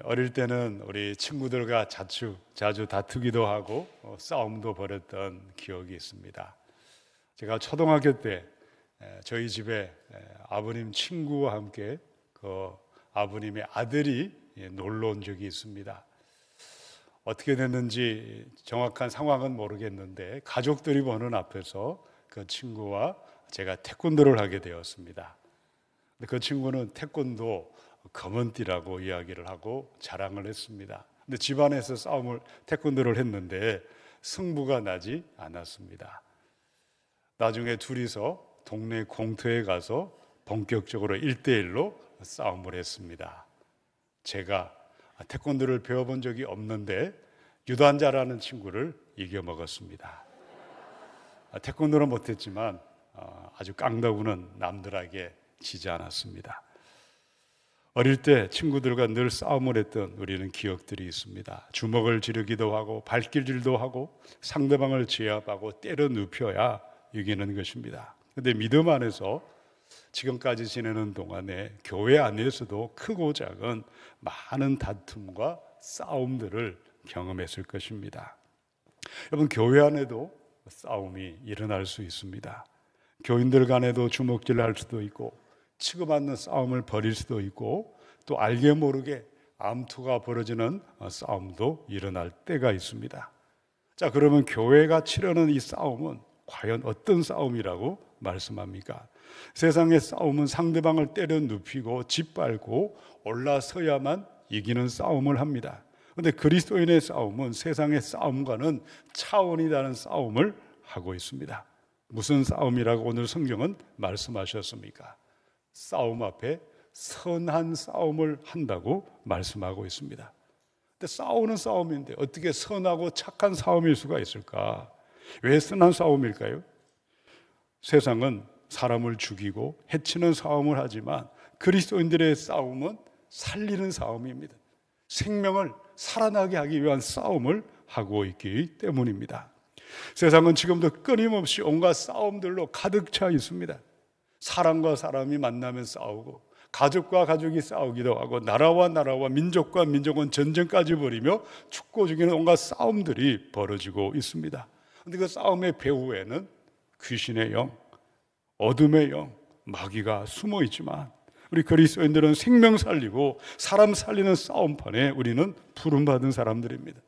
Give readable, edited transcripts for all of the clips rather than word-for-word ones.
어릴 때는 우리 친구들과 자주 다투기도 하고 싸움도 벌였던 기억이 있습니다. 제가 초등학교 때 저희 집에 아버님 친구와 함께 그 아버님의 아들이 놀러 온 적이 있습니다. 어떻게 됐는지 정확한 상황은 모르겠는데 가족들이 보는 앞에서 그 친구와 제가 태권도를 하게 되었습니다. 그 친구는 태권도 검은띠라고 이야기를 하고 자랑을 했습니다. 근데 집안에서 태권도를 했는데 승부가 나지 않았습니다. 나중에 둘이서 동네 공터에 가서 본격적으로 1대1로 싸움을 했습니다. 제가 태권도를 배워본 적이 없는데 유단자라는 친구를 이겨먹었습니다. 태권도는 못했지만 아주 깡다구는 남들에게 지지 않았습니다. 어릴 때 친구들과 늘 싸움을 했던 우리는 기억들이 있습니다. 주먹을 지르기도 하고 발길질도 하고 상대방을 제압하고 때려 눕혀야 이기는 것입니다. 그런데 믿음 안에서 지금까지 지내는 동안에 교회 안에서도 크고 작은 많은 다툼과 싸움들을 경험했을 것입니다. 여러분, 교회 안에도 싸움이 일어날 수 있습니다. 교인들 간에도 주먹질할 수도 있고 치고받는 싸움을 벌일 수도 있고 또 알게 모르게 암투가 벌어지는 싸움도 일어날 때가 있습니다. 자, 그러면 교회가 치르는 이 싸움은 과연 어떤 싸움이라고 말씀합니까? 세상의 싸움은 상대방을 때려 눕히고 짓밟고 올라서야만 이기는 싸움을 합니다. 그런데 그리스도인의 싸움은 세상의 싸움과는 차원이 다른 싸움을 하고 있습니다. 무슨 싸움이라고 오늘 성경은 말씀하셨습니까? 싸움 앞에 선한 싸움을 한다고 말씀하고 있습니다. 근데 싸우는 싸움인데 어떻게 선하고 착한 싸움일 수가 있을까? 왜 선한 싸움일까요? 세상은 사람을 죽이고 해치는 싸움을 하지만 그리스도인들의 싸움은 살리는 싸움입니다. 생명을 살아나게 하기 위한 싸움을 하고 있기 때문입니다. 세상은 지금도 끊임없이 온갖 싸움들로 가득 차 있습니다. 사람과 사람이 만나면 싸우고 가족과 가족이 싸우기도 하고 나라와 나라와 민족과 민족은 전쟁까지 벌이며 죽고 죽이는 온갖 싸움들이 벌어지고 있습니다. 그런데 그 싸움의 배후에는 귀신의 영, 어둠의 영, 마귀가 숨어 있지만 우리 그리스도인들은 생명 살리고 사람 살리는 싸움판에 우리는 부름받은 사람들입니다.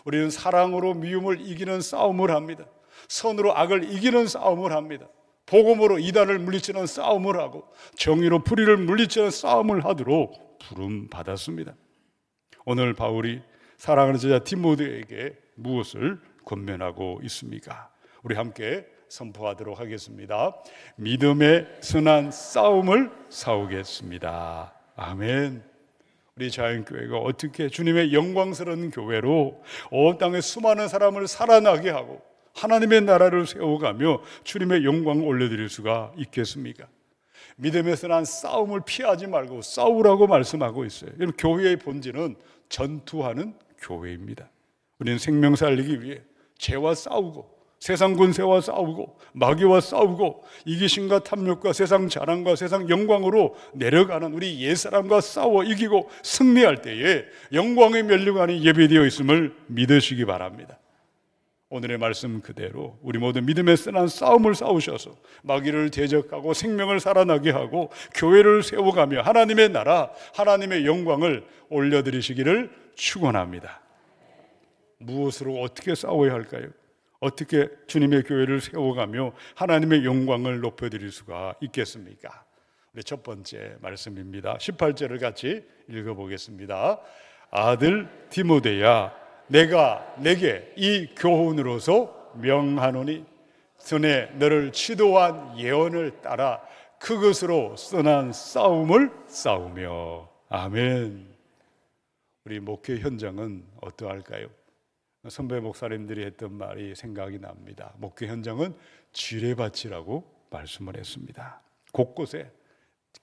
우리는 사랑으로 미움을 이기는 싸움을 합니다. 선으로 악을 이기는 싸움을 합니다. 복음으로 이단을 물리치는 싸움을 하고 정의로 불의를 물리치는 싸움을 하도록 부름받았습니다. 오늘 바울이 사랑하는 제자 디모데에게 무엇을 권면하고 있습니까? 우리 함께 선포하도록 하겠습니다. 믿음의 선한 싸움을 싸우겠습니다. 아멘. 우리 자연교회가 어떻게 주님의 영광스러운 교회로 온 땅의 수많은 사람을 살아나게 하고 하나님의 나라를 세워가며 주님의 영광을 올려드릴 수가 있겠습니까? 믿음의 선한 싸움을 피하지 말고 싸우라고 말씀하고 있어요. 여러분, 교회의 본질은 전투하는 교회입니다. 우리는 생명 살리기 위해 죄와 싸우고 세상 권세와 싸우고 마귀와 싸우고 이기심과 탐욕과 세상 자랑과 세상 영광으로 내려가는 우리 옛사람과 싸워 이기고 승리할 때에 영광의 면류관이 예비되어 있음을 믿으시기 바랍니다. 오늘의 말씀 그대로 우리 모두 믿음의 선한 싸움을 싸우셔서 마귀를 대적하고 생명을 살아나게 하고 교회를 세워가며 하나님의 나라, 하나님의 영광을 올려드리시기를 축원합니다. 무엇으로 어떻게 싸워야 할까요? 어떻게 주님의 교회를 세워가며 하나님의 영광을 높여드릴 수가 있겠습니까? 우리 첫 번째 말씀입니다. 18절을 같이 읽어보겠습니다. 아들 디모데야, 내가 내게 이 교훈으로서 명하노니 전에 너를 지도한 예언을 따라 그것으로 선한 싸움을 싸우며. 아멘. 우리 목회 현장은 어떠할까요? 선배 목사님들이 했던 말이 생각이 납니다. 목회 현장은 지뢰밭이라고 말씀을 했습니다. 곳곳에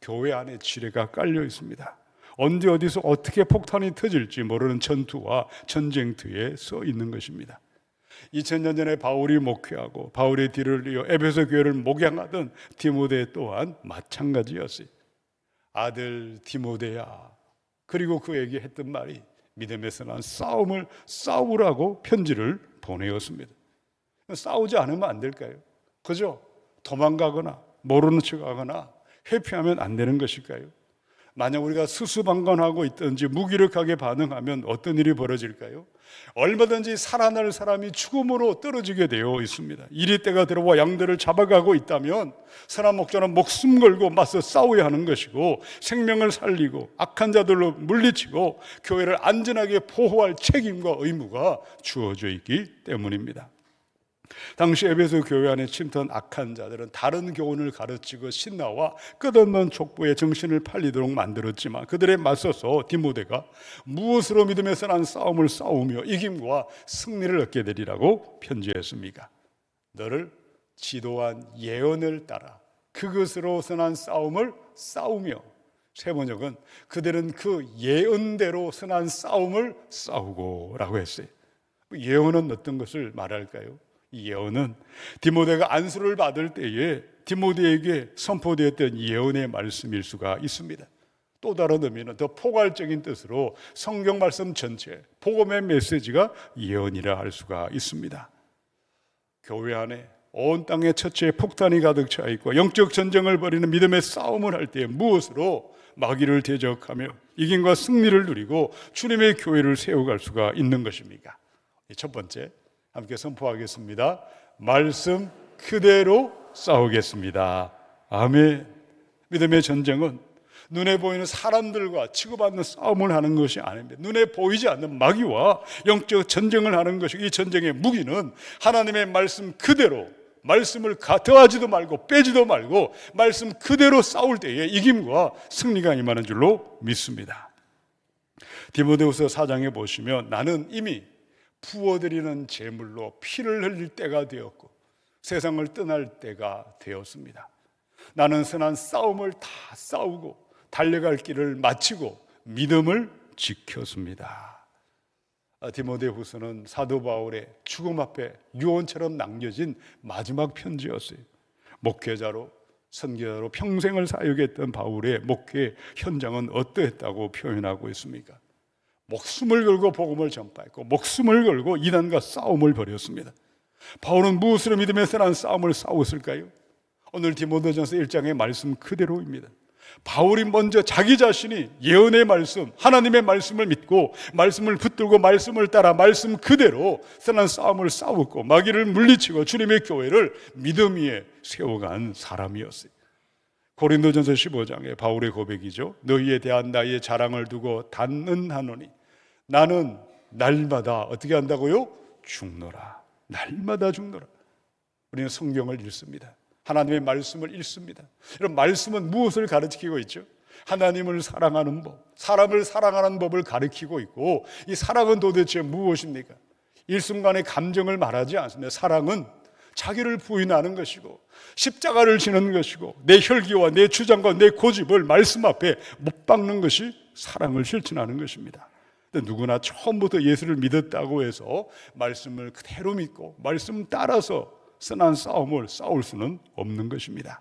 교회 안에 지뢰가 깔려 있습니다. 언제 어디서 어떻게 폭탄이 터질지 모르는 전투와 전쟁터에 서 있는 것입니다. 2000년 전에 바울이 목회하고 바울의 뒤를 이어 에베소 교회를 목양하던 디모데 또한 마찬가지였어요. 아들 디모데야, 그리고 그에게 했던 말이 믿음에서 난 싸움을 싸우라고 편지를 보내었습니다. 싸우지 않으면 안 될까요? 그죠? 도망가거나 모르는 척하거나 회피하면 안 되는 것일까요? 만약 우리가 수수방관하고 있든지 무기력하게 반응하면 어떤 일이 벌어질까요? 얼마든지 살아날 사람이 죽음으로 떨어지게 되어 있습니다. 이리 때가 들어와 양들을 잡아가고 있다면 선한 목자는 목숨 걸고 맞서 싸워야 하는 것이고, 생명을 살리고 악한 자들로 물리치고 교회를 안전하게 보호할 책임과 의무가 주어져 있기 때문입니다. 당시 에베소 교회 안에 침투한 악한 자들은 다른 교훈을 가르치고 신나와 끝없는 족보에 정신을 팔리도록 만들었지만, 그들에 맞서서 디모데가 무엇으로 믿음에서 난 싸움을 싸우며 이김과 승리를 얻게 되리라고 편지했습니까? 너를 지도한 예언을 따라 그것으로 선한 싸움을 싸우며, 세 번역은 그들은 그 예언대로 선한 싸움을 싸우고 라고 했어요. 예언은 어떤 것을 말할까요? 이 예언은 디모데가 안수를 받을 때에 디모데에게 선포되었던 예언의 말씀일 수가 있습니다. 또 다른 의미는 더 포괄적인 뜻으로 성경 말씀 전체, 복음의 메시지가 예언이라 할 수가 있습니다. 교회 안에 온 땅의 처체에 폭탄이 가득 차 있고 영적 전쟁을 벌이는 믿음의 싸움을 할 때 무엇으로 마귀를 대적하며 이김과 승리를 누리고 주님의 교회를 세워갈 수가 있는 것입니까? 첫 번째, 함께 선포하겠습니다. 말씀 그대로 싸우겠습니다. 아멘. 믿음의 전쟁은 눈에 보이는 사람들과 치고받는 싸움을 하는 것이 아닙니다. 눈에 보이지 않는 마귀와 영적 전쟁을 하는 것이, 이 전쟁의 무기는 하나님의 말씀 그대로, 말씀을 더하지도 말고 빼지도 말고 말씀 그대로 싸울 때에 이김과 승리가 임하는 줄로 믿습니다. 디모데후서 4장에 보시면 나는 이미 부어드리는 제물로 피를 흘릴 때가 되었고 세상을 떠날 때가 되었습니다. 나는 선한 싸움을 다 싸우고 달려갈 길을 마치고 믿음을 지켰습니다. 디모데후서는 사도 바울의 죽음 앞에 유언처럼 남겨진 마지막 편지였어요. 목회자로, 선교자로 평생을 사역했던 바울의 목회 현장은 어떠했다고 표현하고 있습니까? 목숨을 걸고 복음을 전파했고 목숨을 걸고 이단과 싸움을 벌였습니다. 바울은 무엇으로 믿음의 선한 싸움을 싸웠을까요? 오늘 디모데전서 1장의 말씀 그대로입니다. 바울이 먼저 자기 자신이 예언의 말씀, 하나님의 말씀을 믿고 말씀을 붙들고 말씀을 따라 말씀 그대로 선한 싸움을 싸웠고 마귀를 물리치고 주님의 교회를 믿음 위에 세워간 사람이었어요. 고린도전서 15장의 바울의 고백이죠. 너희에 대한 나의 자랑을 두고 단언하노니 나는 날마다 어떻게 한다고요? 죽노라. 날마다 죽노라. 우리는 성경을 읽습니다. 하나님의 말씀을 읽습니다. 이런 말씀은 무엇을 가르치고 있죠? 하나님을 사랑하는 법, 사람을 사랑하는 법을 가르치고 있고, 이 사랑은 도대체 무엇입니까? 일순간의 감정을 말하지 않습니다. 사랑은 자기를 부인하는 것이고 십자가를 지는 것이고 내 혈기와 내 주장과 내 고집을 말씀 앞에 못 박는 것이 사랑을 실천하는 것입니다. 근데 누구나 처음부터 예수를 믿었다고 해서 말씀을 그대로 믿고 말씀 따라서 선한 싸움을 싸울 수는 없는 것입니다.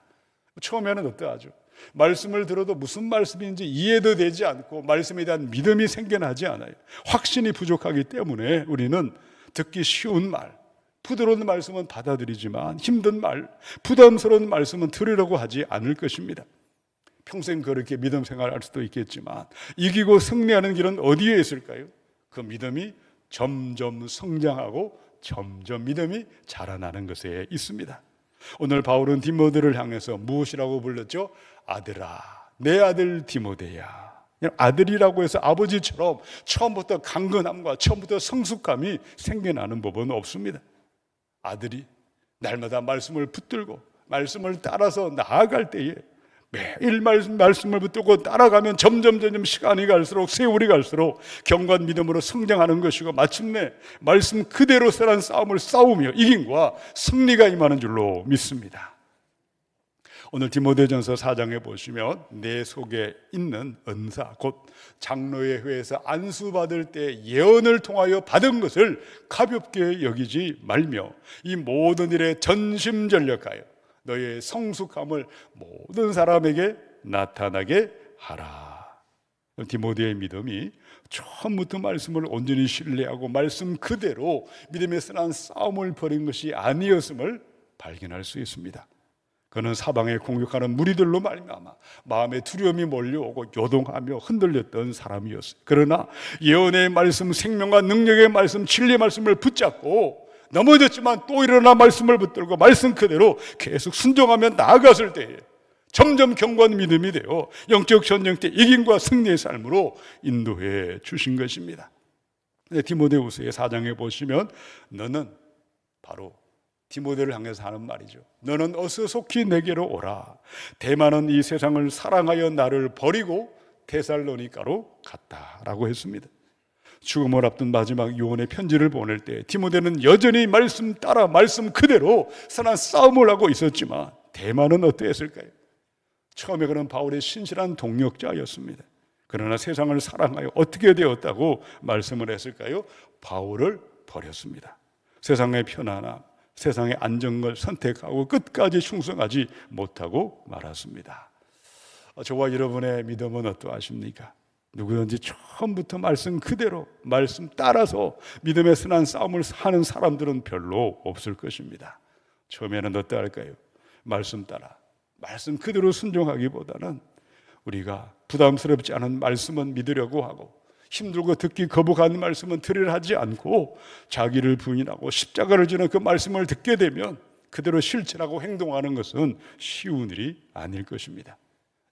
처음에는 어떠하죠? 말씀을 들어도 무슨 말씀인지 이해도 되지 않고 말씀에 대한 믿음이 생겨나지 않아요. 확신이 부족하기 때문에 우리는 듣기 쉬운 말, 부드러운 말씀은 받아들이지만 힘든 말, 부담스러운 말씀은 들으려고 하지 않을 것입니다. 평생 그렇게 믿음 생활할 수도 있겠지만 이기고 승리하는 길은 어디에 있을까요? 그 믿음이 점점 성장하고 점점 믿음이 자라나는 것에 있습니다. 오늘 바울은 디모데를 향해서 무엇이라고 불렀죠? 아들아, 내 아들 디모데야. 아들이라고 해서 아버지처럼 처음부터 강건함과 처음부터 성숙함이 생겨나는 법은 없습니다. 아들이 날마다 말씀을 붙들고 말씀을 따라서 나아갈 때에 매일 말씀을 붙들고 따라가면 점점 시간이 갈수록 세월이 갈수록 경건 믿음으로 성장하는 것이고 마침내 말씀 그대로 선한 싸움을 싸우며 이김과 승리가 임하는 줄로 믿습니다. 오늘 디모데전서 4장에 보시면 내 속에 있는 은사, 곧 장로의 회에서 안수받을 때 예언을 통하여 받은 것을 가볍게 여기지 말며 이 모든 일에 전심전력하여 너의 성숙함을 모든 사람에게 나타나게 하라. 디모데의 믿음이 처음부터 말씀을 온전히 신뢰하고 말씀 그대로 믿음에 선한 싸움을 벌인 것이 아니었음을 발견할 수 있습니다. 그는 사방에 공격하는 무리들로 말미암아 마음에 두려움이 몰려오고 요동하며 흔들렸던 사람이었어요. 그러나 예언의 말씀, 생명과 능력의 말씀, 진리의 말씀을 붙잡고 넘어졌지만 또 일어나 말씀을 붙들고 말씀 그대로 계속 순종하며 나아갔을 때에 점점 견고한 믿음이 되어 영적 전쟁 때 이김과 승리의 삶으로 인도해 주신 것입니다. 디모데후서의 4장에 보시면 너는 바로 디모데를 향해서 하는 말이죠. 너는 어서 속히 내게로 오라. 대만은 이 세상을 사랑하여 나를 버리고 데살로니가로 갔다라고 했습니다. 죽음을 앞둔 마지막 유언의 편지를 보낼 때 디모데는 여전히 말씀 따라 말씀 그대로 선한 싸움을 하고 있었지만 대만은 어떠했을까요? 처음에 그는 바울의 신실한 동역자였습니다. 그러나 세상을 사랑하여 어떻게 되었다고 말씀을 했을까요? 바울을 버렸습니다. 세상의 편안함, 세상의 안정을 선택하고 끝까지 충성하지 못하고 말았습니다. 저와 여러분의 믿음은 어떠하십니까? 누구든지 처음부터 말씀 그대로 말씀 따라서 믿음의 선한 싸움을 하는 사람들은 별로 없을 것입니다. 처음에는 어떠할까요? 말씀 따라 말씀 그대로 순종하기보다는 우리가 부담스럽지 않은 말씀은 믿으려고 하고 힘들고 듣기 거부하는 말씀은 들으려 하지 않고 자기를 부인하고 십자가를 지는 그 말씀을 듣게 되면 그대로 실천하고 행동하는 것은 쉬운 일이 아닐 것입니다.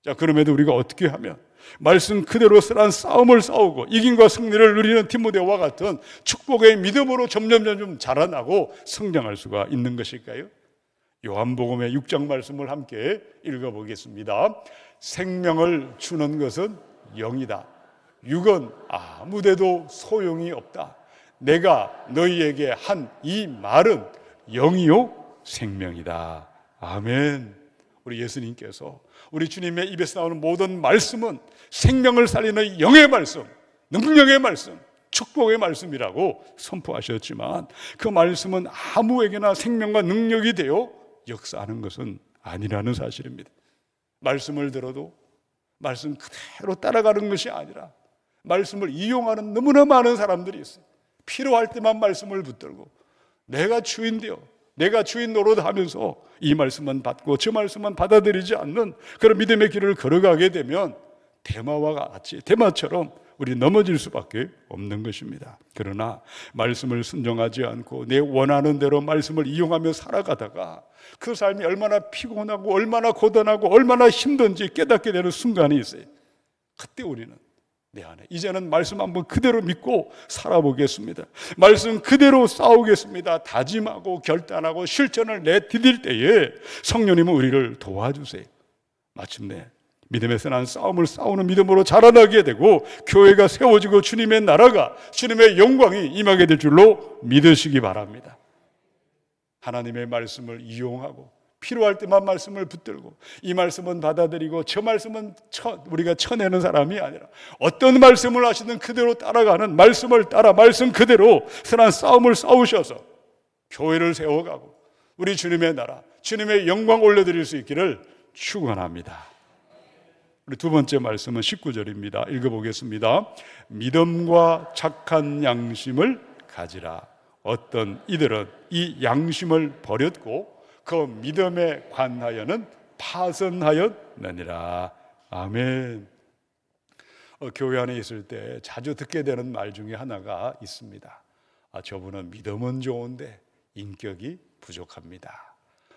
자, 그럼에도 우리가 어떻게 하면 말씀 그대로 선한 싸움을 싸우고 이김과 승리를 누리는 디모데와 같은 축복의 믿음으로 점점 자라나고 성장할 수가 있는 것일까요? 요한복음의 6장 말씀을 함께 읽어보겠습니다. 생명을 주는 것은 영이다. 육은 아무데도 소용이 없다. 내가 너희에게 한 이 말은 영이요 생명이다. 아멘. 우리 예수님께서 우리 주님의 입에서 나오는 모든 말씀은 생명을 살리는 영의 말씀, 능력의 말씀, 축복의 말씀이라고 선포하셨지만 그 말씀은 아무에게나 생명과 능력이 되어 역사하는 것은 아니라는 사실입니다. 말씀을 들어도 말씀 그대로 따라가는 것이 아니라 말씀을 이용하는 너무나 많은 사람들이 있어요. 필요할 때만 말씀을 붙들고 내가 주인 되어 내가 주인 노릇하면서 이 말씀만 받고 저 말씀만 받아들이지 않는 그런 믿음의 길을 걸어가게 되면 대마와 같이 대마처럼 우리 넘어질 수밖에 없는 것입니다. 그러나 말씀을 순종하지 않고 내 원하는 대로 말씀을 이용하며 살아가다가 그 삶이 얼마나 피곤하고 얼마나 고단하고 얼마나 힘든지 깨닫게 되는 순간이 있어요. 그때 우리는 내 안에 이제는 말씀 한번 그대로 믿고 살아보겠습니다. 말씀 그대로 싸우겠습니다. 다짐하고 결단하고 실천을 내디딜 때에 성령님은 우리를 도와주세요. 마침내 믿음의 선한 싸움을 싸우는 믿음으로 자라나게 되고 교회가 세워지고 주님의 나라가 주님의 영광이 임하게 될 줄로 믿으시기 바랍니다. 하나님의 말씀을 이용하고 필요할 때만 말씀을 붙들고 이 말씀은 받아들이고 저 말씀은 우리가 쳐내는 사람이 아니라 어떤 말씀을 하시든 그대로 따라가는 말씀을 따라 말씀 그대로 선한 싸움을 싸우셔서 교회를 세워가고 우리 주님의 나라 주님의 영광 올려드릴 수 있기를 축원합니다. 우리 두 번째 말씀은 19절입니다. 읽어보겠습니다. 믿음과 착한 양심을 가지라. 어떤 이들은 이 양심을 버렸고 그 믿음에 관하여는 파선하였느니라. 아멘. 교회 안에 있을 때 자주 듣게 되는 말 중에 하나가 있습니다. 저분은 믿음은 좋은데 인격이 부족합니다.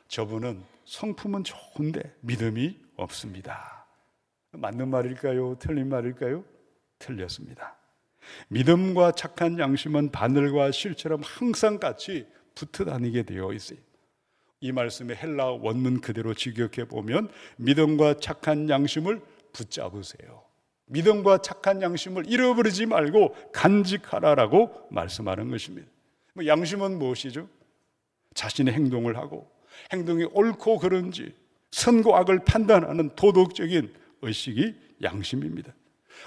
저분은 성품은 좋은데 믿음이 없습니다. 맞는 말일까요? 틀린 말일까요? 틀렸습니다. 믿음과 착한 양심은 바늘과 실처럼 항상 같이 붙어 다니게 되어 있어요. 이 말씀의 헬라 원문 그대로 직역해 보면 믿음과 착한 양심을 붙잡으세요. 믿음과 착한 양심을 잃어버리지 말고 간직하라라고 말씀하는 것입니다. 양심은 무엇이죠? 자신의 행동을 하고 행동이 옳고 그른지 선과 악을 판단하는 도덕적인 의식이 양심입니다.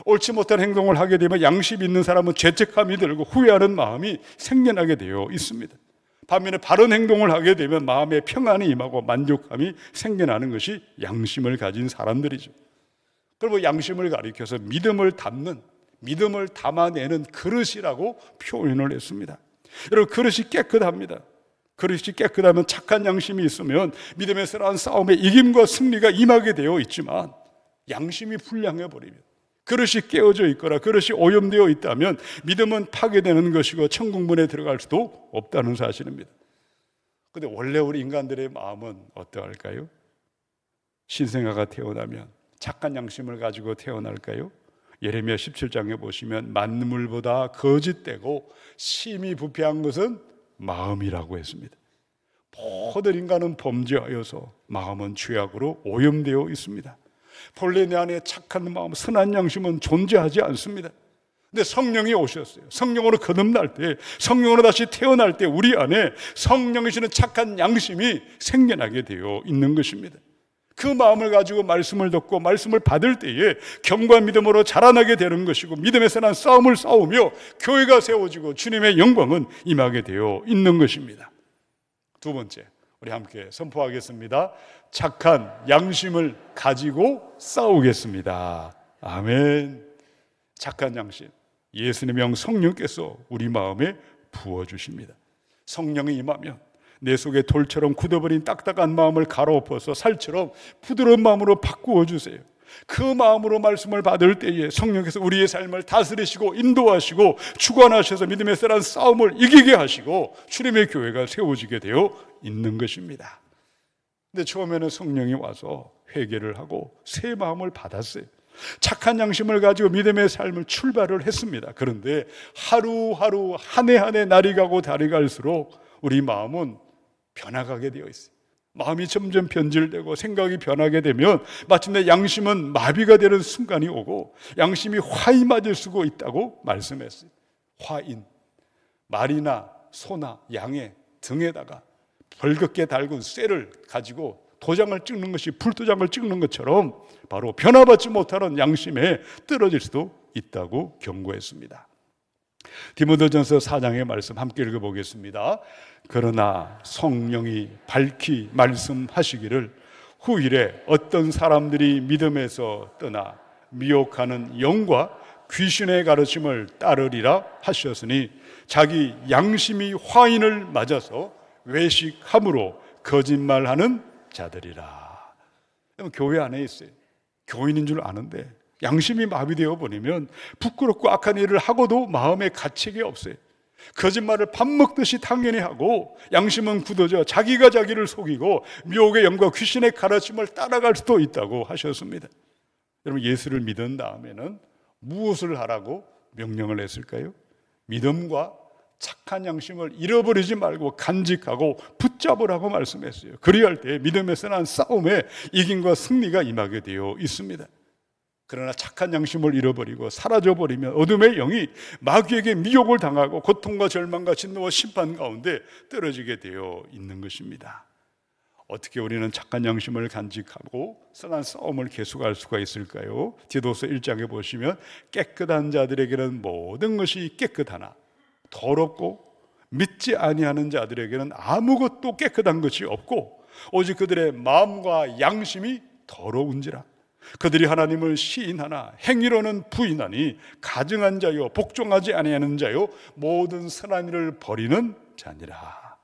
옳지 못한 행동을 하게 되면 양심 있는 사람은 죄책감이 들고 후회하는 마음이 생겨나게 되어 있습니다. 반면에 바른 행동을 하게 되면 마음에 평안이 임하고 만족감이 생겨나는 것이 양심을 가진 사람들이죠. 그리고 양심을 가리켜서 믿음을 담는, 믿음을 담아내는 그릇이라고 표현을 했습니다. 여러분, 그릇이 깨끗합니다. 그릇이 깨끗하면 착한 양심이 있으면 믿음의 선한 싸움에 이김과 승리가 임하게 되어 있지만, 양심이 불량해 버리면, 그릇이 깨어져 있거나 그릇이 오염되어 있다면 믿음은 파괴되는 것이고 천국문에 들어갈 수도 없다는 사실입니다. 그런데 원래 우리 인간들의 마음은 어떠할까요? 신생아가 태어나면 착한 양심을 가지고 태어날까요? 예레미야 17장에 보시면 만물보다 거짓되고 심히 부패한 것은 마음이라고 했습니다. 모든 인간은 범죄하여서 마음은 죄악으로 오염되어 있습니다. 본래 내 안에 착한 마음, 선한 양심은 존재하지 않습니다. 근데 성령이 오셨어요. 성령으로 거듭날 때, 성령으로 다시 태어날 때 우리 안에 성령이시는 착한 양심이 생겨나게 되어 있는 것입니다. 그 마음을 가지고 말씀을 듣고 말씀을 받을 때에 경과 믿음으로 자라나게 되는 것이고, 믿음의 선한 싸움을 싸우며 교회가 세워지고 주님의 영광은 임하게 되어 있는 것입니다. 두 번째, 우리 함께 선포하겠습니다. 착한 양심을 가지고 싸우겠습니다. 아멘. 착한 양심, 예수님의 영 성령께서 우리 마음에 부어주십니다. 성령이 임하면 내 속에 돌처럼 굳어버린 딱딱한 마음을 갈아엎어서 살처럼 부드러운 마음으로 바꾸어 주세요. 그 마음으로 말씀을 받을 때에 성령께서 우리의 삶을 다스리시고 인도하시고 주관하셔서 믿음의 선한 싸움을 이기게 하시고 주님의 교회가 세워지게 되어 있는 것입니다. 근데 처음에는 성령이 와서 회개를 하고 새 마음을 받았어요. 착한 양심을 가지고 믿음의 삶을 출발을 했습니다. 그런데 하루하루 한 해 한 해 날이 가고 달이 갈수록 우리 마음은 변화가게 되어 있어요. 마음이 점점 변질되고 생각이 변하게 되면 마침내 양심은 마비가 되는 순간이 오고 양심이 화이 맞을 수가 있다고 말씀했어요. 화인, 말이나 소나 양의 등에다가 벌겋게 달군 쇠를 가지고 도장을 찍는 것이 불도장을 찍는 것처럼 바로 변화받지 못하는 양심에 떨어질 수도 있다고 경고했습니다. 디모데전서 4장의 말씀 함께 읽어보겠습니다. 그러나 성령이 밝히 말씀하시기를 후일에 어떤 사람들이 믿음에서 떠나 미혹하는 영과 귀신의 가르침을 따르리라 하셨으니 자기 양심이 화인을 맞아서 외식함으로 거짓말하는 자들이라. 교회 안에 있어요. 교인인 줄 아는데 양심이 마비되어 버리면 부끄럽고 악한 일을 하고도 마음에 가책이 없어요. 거짓말을 밥 먹듯이 당연히 하고 양심은 굳어져 자기가 자기를 속이고 미혹의 영과 귀신의 가르침을 따라갈 수도 있다고 하셨습니다. 여러분, 예수를 믿은 다음에는 무엇을 하라고 명령을 했을까요? 믿음과 착한 양심을 잃어버리지 말고 간직하고 붙잡으라고 말씀했어요. 그리할 때 믿음의 선한 싸움에 이김과 승리가 임하게 되어 있습니다. 그러나 착한 양심을 잃어버리고 사라져버리면 어둠의 영이 마귀에게 미혹을 당하고 고통과 절망과 진노와 심판 가운데 떨어지게 되어 있는 것입니다. 어떻게 우리는 착한 양심을 간직하고 선한 싸움을 계속할 수가 있을까요? 디도서 1장에 보시면 깨끗한 자들에게는 모든 것이 깨끗하나 더럽고 믿지 아니하는 자들에게는 아무것도 깨끗한 것이 없고 오직 그들의 마음과 양심이 더러운지라. 그들이 하나님을 시인하나 행위로는 부인하니 가증한 자요 복종하지 아니하는 자요 모든 선한 일을 버리는 자니라.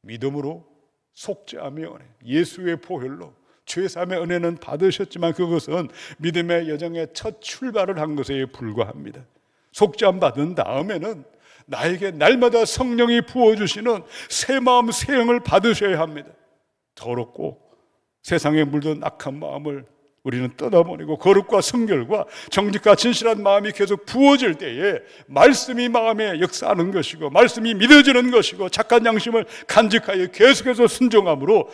믿음으로 속죄함의 은혜, 예수의 보혈로 죄사함의 은혜는 받으셨지만 그것은 믿음의 여정의 첫 출발을 한 것에 불과합니다. 속죄함 받은 다음에는 나에게 날마다 성령이 부어주시는 새 마음 새 영을 받으셔야 합니다. 더럽고 세상에 물든 악한 마음을 우리는 떠나보내고 거룩과 성결과 정직과 진실한 마음이 계속 부어질 때에 말씀이 마음에 역사하는 것이고 말씀이 믿어지는 것이고 착한 양심을 간직하여 계속해서 순종함으로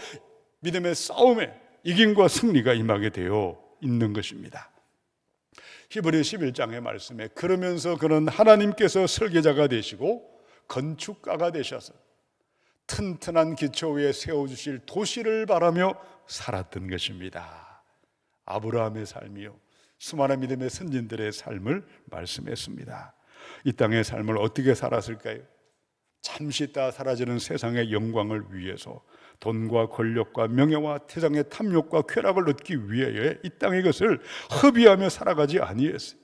믿음의 싸움에 이김과 승리가 임하게 되어 있는 것입니다. 히브리 11장의 말씀에 그러면서 그는 하나님께서 설계자가 되시고 건축가가 되셔서 튼튼한 기초 위에 세워주실 도시를 바라며 살았던 것입니다. 아브라함의 삶이요 수많은 믿음의 선진들의 삶을 말씀했습니다. 이 땅의 삶을 어떻게 살았을까요? 잠시 있다 사라지는 세상의 영광을 위해서 돈과 권력과 명예와 태상의 탐욕과 쾌락을 얻기 위하여 이 땅의 것을 허비하며 살아가지 아니했어요.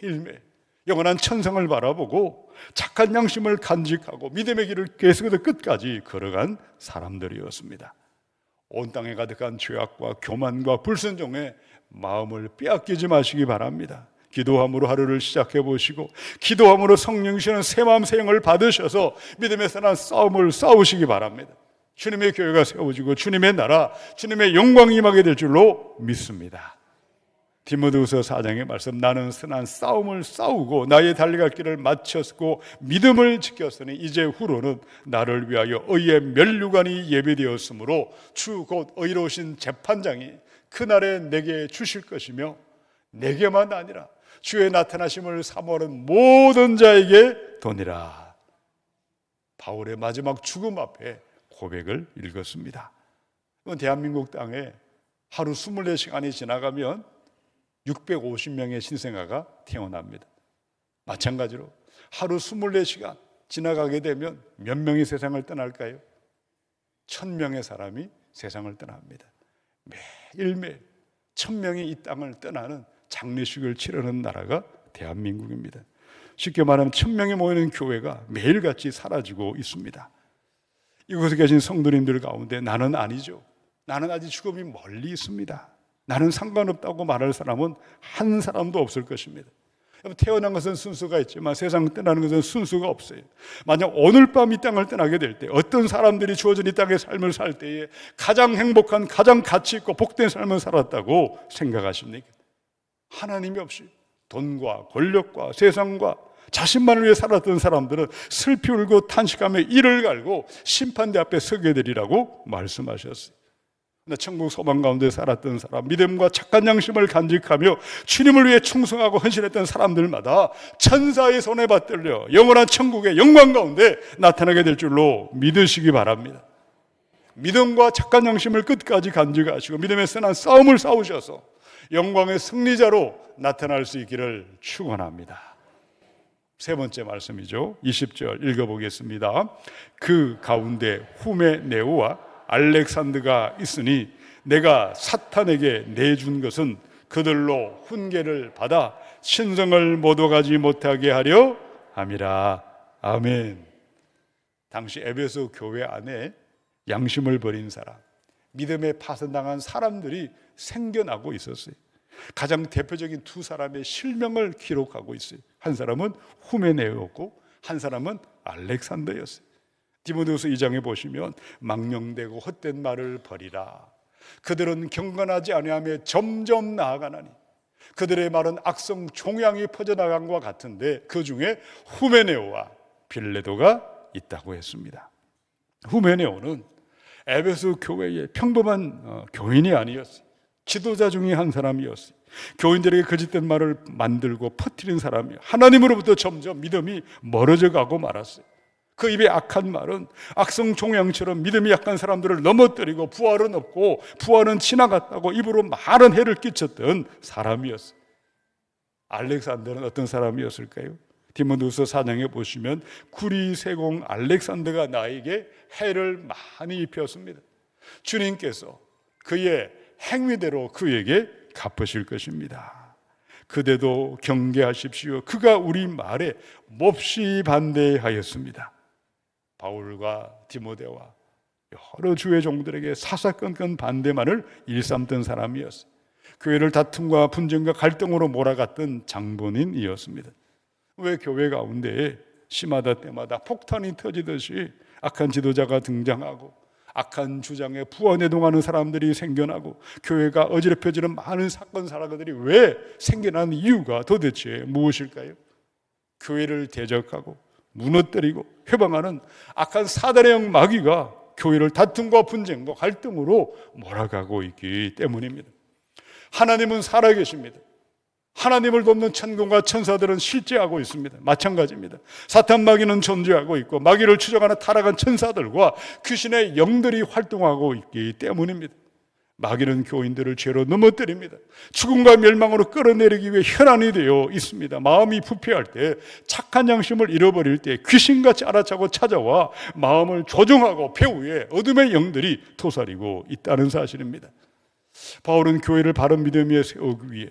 매일매일 영원한 천상을 바라보고 착한 양심을 간직하고 믿음의 길을 계속해서 끝까지 걸어간 사람들이었습니다. 온 땅에 가득한 죄악과 교만과 불순종에 마음을 빼앗기지 마시기 바랍니다. 기도함으로 하루를 시작해 보시고 기도함으로 성령이시는 새 마음 새 영을 받으셔서 믿음의 선한 싸움을 싸우시기 바랍니다. 주님의 교회가 세워지고 주님의 나라, 주님의 영광이 임하게 될 줄로 믿습니다. 디모데후서 4장의 말씀, 나는 선한 싸움을 싸우고 나의 달려갈 길을 마쳤고 믿음을 지켰으니 이제 후로는 나를 위하여 의의 면류관이 예비되었으므로 주 곧 의로우신 재판장이 그날에 내게 주실 것이며 내게만 아니라 주의 나타나심을 사모하는 모든 자에게 도니라. 바울의 마지막 죽음 앞에 고백을 읽었습니다. 대한민국 땅에 하루 24시간이 지나가면 650명의 신생아가 태어납니다. 마찬가지로 하루 24시간 지나가게 되면 몇 명이 세상을 떠날까요? 1000명의 사람이 세상을 떠납니다. 매일매일 1000명이 이 땅을 떠나는 장례식을 치르는 나라가 대한민국입니다. 쉽게 말하면 1000명이 모이는 교회가 매일같이 사라지고 있습니다. 이곳에 계신 성도님들 가운데 나는 아니죠, 나는 아직 죽음이 멀리 있습니다, 나는 상관없다고 말할 사람은 한 사람도 없을 것입니다. 태어난 것은 순수가 있지만 세상 떠나는 것은 순수가 없어요. 만약 오늘 밤 이 땅을 떠나게 될 때 어떤 사람들이 주어진 이 땅의 삶을 살 때에 가장 행복한, 가장 가치 있고 복된 삶을 살았다고 생각하십니까? 하나님이 없이 돈과 권력과 세상과 자신만을 위해 살았던 사람들은 슬피 울고 탄식하며 이를 갈고 심판대 앞에 서게 되리라고 말씀하셨어요. 천국 소망 가운데 살았던 사람, 믿음과 착한 양심을 간직하며 주님을 위해 충성하고 헌신했던 사람들마다 천사의 손에 받들려 영원한 천국의 영광 가운데 나타나게 될 줄로 믿으시기 바랍니다. 믿음과 착한 양심을 끝까지 간직하시고 믿음의 선한 싸움을 싸우셔서 영광의 승리자로 나타날 수 있기를 축원합니다. 세 번째 말씀이죠. 20절 읽어보겠습니다. 그 가운데 후메네오와 알렉산드가 있으니 내가 사탄에게 내준 것은 그들로 훈계를 받아 신성을 못 오가지 못하게 하려 함이라. 아멘. 당시 에베소 교회 안에 양심을 버린 사람, 믿음에 파손당한 사람들이 생겨나고 있었어요. 가장 대표적인 두 사람의 실명을 기록하고 있어요. 한 사람은 후메네오였고 한 사람은 알렉산더였어요. 디모데후서 2장에 보시면 망령되고 헛된 말을 버리라. 그들은 경건하지 아니하며 점점 나아가나니 그들의 말은 악성 종양이 퍼져나간 것 같은데 그 중에 후메네오와 빌레도가 있다고 했습니다. 후메네오는 에베소 교회의 평범한 교인이 아니었어요. 지도자 중에 한 사람이었어요. 교인들에게 거짓된 말을 만들고 퍼뜨린 사람이에요. 하나님으로부터 점점 믿음이 멀어져 가고 말았어요. 그 입에 악한 말은 악성 종양처럼 믿음이 약한 사람들을 넘어뜨리고 부활은 없고 부활은 지나갔다고 입으로 많은 해를 끼쳤던 사람이었어요. 알렉산더는 어떤 사람이었을까요? 디모데후서 4장에 보시면 구리세공 알렉산더가 나에게 해를 많이 입혔습니다. 주님께서 그의 행위대로 그에게 갚으실 것입니다. 그대도 경계하십시오. 그가 우리 말에 몹시 반대하였습니다. 바울과 디모데와 여러 주의 종들에게 사사건건 반대만을 일삼던 사람이었어요. 교회를 다툼과 분쟁과 갈등으로 몰아갔던 장본인이었습니다. 왜 교회 가운데 시마다 때마다 폭탄이 터지듯이 악한 지도자가 등장하고 악한 주장에 부안해동하는 사람들이 생겨나고 교회가 어지럽혀지는 많은 사건 사고들이 왜 생겨나는 이유가 도대체 무엇일까요? 교회를 대적하고 무너뜨리고 회방하는 악한 사단의 영 마귀가 교회를 다툼과 분쟁과 갈등으로 몰아가고 있기 때문입니다. 하나님은 살아계십니다. 하나님을 돕는 천군과 천사들은 실제하고 있습니다. 마찬가지입니다. 사탄 마귀는 존재하고 있고 마귀를 추적하는 타락한 천사들과 귀신의 영들이 활동하고 있기 때문입니다. 마귀는 교인들을 죄로 넘어뜨립니다. 죽음과 멸망으로 끌어내리기 위해 현안이 되어 있습니다. 마음이 부패할 때, 착한 양심을 잃어버릴 때 귀신같이 알아차고 찾아와 마음을 조종하고 배후에 어둠의 영들이 토사리고 있다는 사실입니다. 바울은 교회를 바른 믿음 위에 세우기 위해,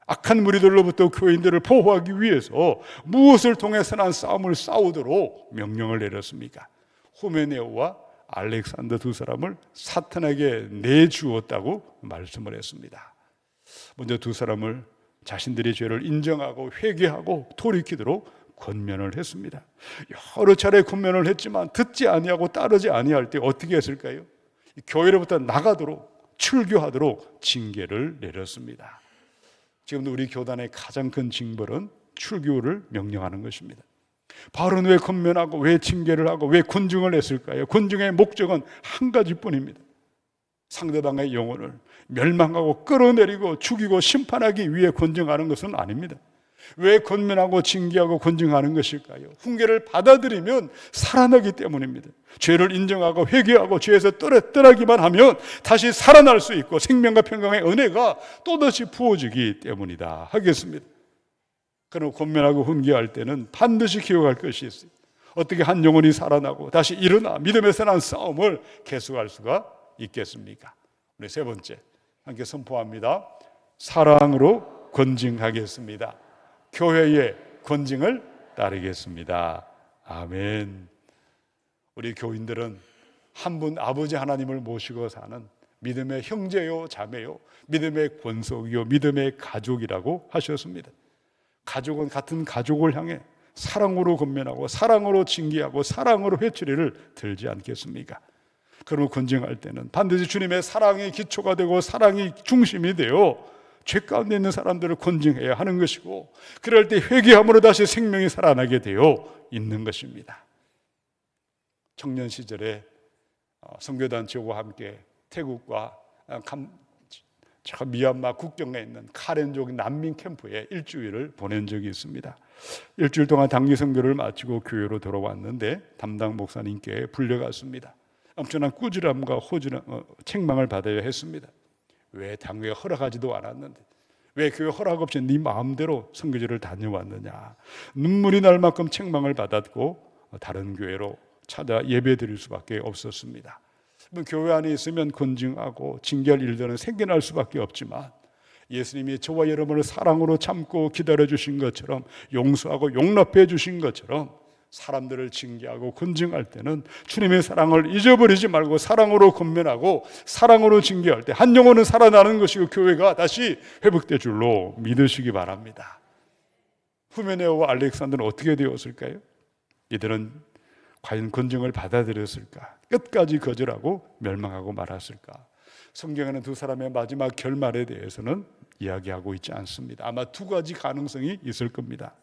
악한 무리들로부터 교인들을 보호하기 위해서 무엇을 통해서난 싸움을 싸우도록 명령을 내렸습니까? 후메네오와 알렉산더 두 사람을 사탄에게 내주었다고 말씀을 했습니다. 먼저 두 사람을 자신들의 죄를 인정하고 회개하고 돌이키도록 권면을 했습니다. 여러 차례 권면을 했지만 듣지 아니하고 따르지 아니할 때 어떻게 했을까요? 교회로부터 나가도록, 출교하도록 징계를 내렸습니다. 지금도 우리 교단의 가장 큰 징벌은 출교를 명령하는 것입니다. 바울은 왜 권면하고 왜 징계를 하고 왜 군중을 했을까요? 군중의 목적은 한 가지뿐입니다. 상대방의 영혼을 멸망하고 끌어내리고 죽이고 심판하기 위해 권증하는 것은 아닙니다. 왜 권면하고 징계하고 권증하는 것일까요? 훈계를 받아들이면 살아나기 때문입니다. 죄를 인정하고 회개하고 죄에서 떠나기만 하면 다시 살아날 수 있고 생명과 평강의 은혜가 또다시 부어지기 때문이다 하겠습니다. 그러나 권면하고 훈계할 때는 반드시 기억할 것이 있어요. 어떻게 한 영혼이 살아나고 다시 일어나 믿음에서 난 싸움을 계속할 수가 있겠습니까? 우리 세 번째 함께 선포합니다. 사랑으로 권징하겠습니다. 교회의 권징을 따르겠습니다. 아멘. 우리 교인들은 한 분 아버지 하나님을 모시고 사는 믿음의 형제요 자매요, 믿음의 권속이요 믿음의 가족이라고 하셨습니다. 가족은 같은 가족을 향해 사랑으로 권면하고 사랑으로 징계하고 사랑으로 회초리를 들지 않겠습니까? 그러면 권징할 때는 반드시 주님의 사랑이 기초가 되고 사랑이 중심이 되어 죄 가운데 있는 사람들을 권징해야 하는 것이고, 그럴 때 회개함으로 다시 생명이 살아나게 되어 있는 것입니다. 청년 시절에 선교단체와 함께 태국과 미얀마 국경에 있는 카렌족 난민 캠프에 일주일을 보낸 적이 있습니다. 일주일 동안 단기 선교를 마치고 교회로 돌아왔는데 담당 목사님께 불려갔습니다. 엄청난 꾸지람과 책망을 받아야 했습니다. 왜 당회에 허락하지도 않았는데, 왜 교회 허락 없이 네 마음대로 선교지를 다녀왔느냐. 눈물이 날 만큼 책망을 받았고 다른 교회로 찾아 예배 드릴 수밖에 없었습니다. 교회 안에 있으면 권징하고 징계할 일들은 생겨날 수밖에 없지만, 예수님이 저와 여러분을 사랑으로 참고 기다려 주신 것처럼, 용서하고 용납해 주신 것처럼 사람들을 징계하고 권징할 때는 주님의 사랑을 잊어버리지 말고 사랑으로 권면하고 사랑으로 징계할 때 한 영혼은 살아나는 것이고 교회가 다시 회복될 줄로 믿으시기 바랍니다. 후메네오와 알렉산더는 어떻게 되었을까요? 이들은 과연 권징을 받아들였을까? 끝까지 거절하고 멸망하고 말았을까? 성경에는 두 사람의 마지막 결말에 대해서는 이야기하고 있지 않습니다. 아마 두 가지 가능성이 있을 겁니다.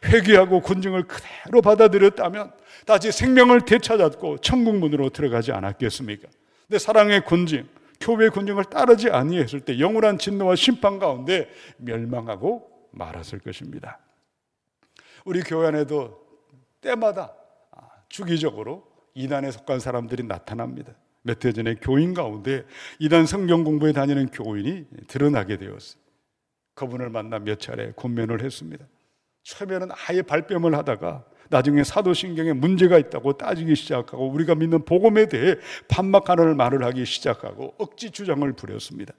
회개하고 권징을 그대로 받아들였다면 다시 생명을 되찾았고 천국문으로 들어가지 않았겠습니까? 근데 사랑의 권징, 교회의 권징을 따르지 아니했을 때 영원한 진노와 심판 가운데 멸망하고 말았을 것입니다. 우리 교회 안에도 때마다 주기적으로 이단에 속한 사람들이 나타납니다. 몇 해 전에 교인 가운데 이단 성경 공부에 다니는 교인이 드러나게 되었어요. 그분을 만나 몇 차례 권면을 했습니다. 처음에는 아예 발뺌을 하다가 나중에 사도신경에 문제가 있다고 따지기 시작하고 우리가 믿는 복음에 대해 반박하는 말을 하기 시작하고 억지 주장을 부렸습니다.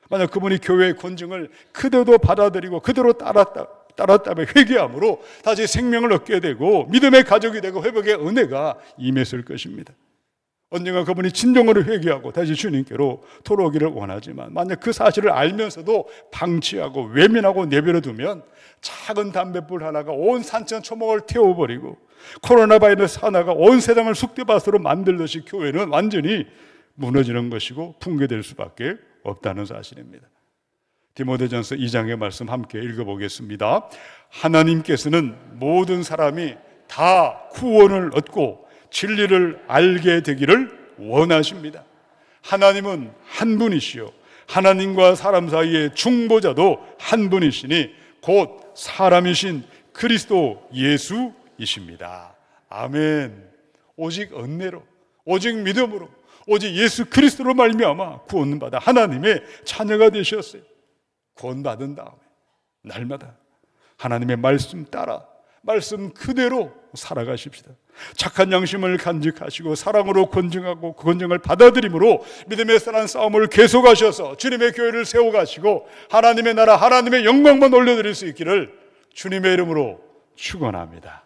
만약 그분이 교회의 권징을 그대로 받아들이고 그대로 따랐다면 회개함으로 다시 생명을 얻게 되고 믿음의 가족이 되고 회복의 은혜가 임했을 것입니다. 언젠가 그분이 진정으로 회개하고 다시 주님께로 돌아오기를 원하지만, 만약 그 사실을 알면서도 방치하고 외면하고 내버려두면 작은 담뱃불 하나가 온 산천 초목을 태워버리고 코로나 바이러스 하나가 온 세상을 쑥대밭으로 만들듯이 교회는 완전히 무너지는 것이고 붕괴될 수밖에 없다는 사실입니다. 디모데전서 2장의 말씀 함께 읽어보겠습니다. 하나님께서는 모든 사람이 다 구원을 얻고 진리를 알게 되기를 원하십니다. 하나님은 한 분이시요 하나님과 사람 사이의 중보자도 한 분이시니 곧 사람이신 그리스도 예수이십니다. 아멘. 오직 은혜로, 오직 믿음으로, 오직 예수 그리스도로 말미암아 구원받아 하나님의 자녀가 되셨어요. 구원받은 다음에 날마다 하나님의 말씀 따라 말씀 그대로 살아가십시다. 착한 양심을 간직하시고 사랑으로 권증하고 그 권증을 받아들임으로 믿음의 선한 싸움을 계속하셔서 주님의 교회를 세워가시고 하나님의 나라 하나님의 영광만 올려드릴 수 있기를 주님의 이름으로 축원합니다.